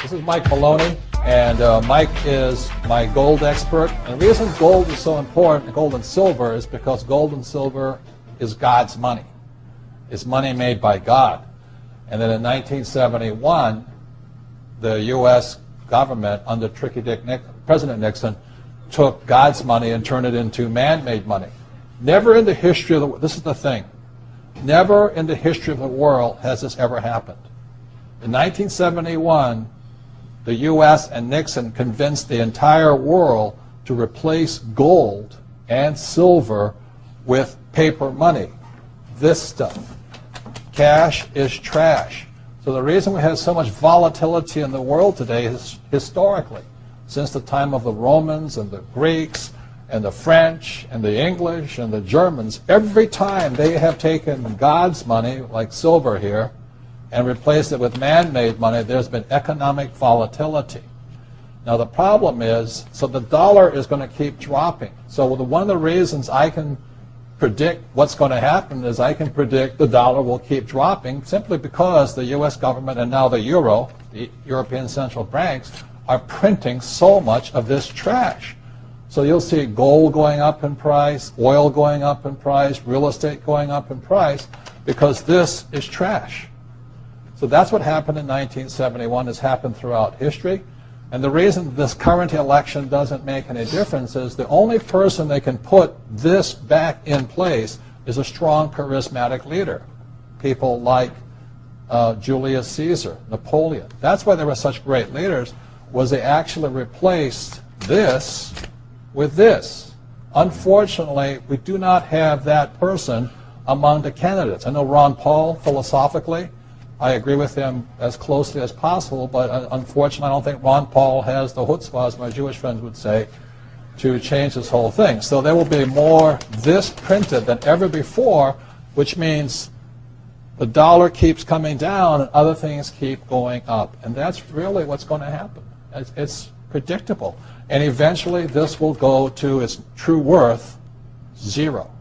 This is Mike Maloney, and Mike is my gold expert. And the reason gold is so important, gold and silver, is because gold and silver is God's money. It's money made by God. And then in 1971, the U.S. government, under President Nixon, took God's money and turned it into man-made money. Never in the history of the world, this is the thing, never in the history of the world has this ever happened. In 1971, the U.S. and Nixon convinced the entire world to replace gold and silver with paper money. This stuff. Cash is trash. So the reason we have so much volatility in the world today is historically, since the time of the Romans and the Greeks and the French and the English and the Germans, every time they have taken God's money, like silver here, and replaced it with man-made money, there's been economic volatility. Now the problem is, so the dollar is going to keep dropping. So one of the reasons I can predict what's going to happen is I can predict the dollar will keep dropping simply because the U.S. government and now the Euro, the European central banks, are printing so much of this trash. So you'll see gold going up in price, oil going up in price, real estate going up in price, because this is trash. So that's what happened in 1971, has happened throughout history. And the reason this current election doesn't make any difference is the only person that can put this back in place is a strong, charismatic leader. People like Julius Caesar, Napoleon. That's why they were such great leaders, was they actually replaced this with this. Unfortunately, we do not have that person among the candidates. I know Ron Paul, philosophically, I agree with him as closely as possible, but unfortunately I don't think Ron Paul has the chutzpah, as my Jewish friends would say, to change this whole thing. So there will be more this printed than ever before, which means the dollar keeps coming down and other things keep going up. And that's really what's going to happen. It's predictable. And eventually this will go to its true worth, zero.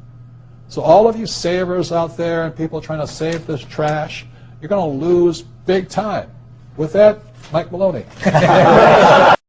So all of you savers out there and people trying to save this trash, you're going to lose big time. With that, Mike Maloney.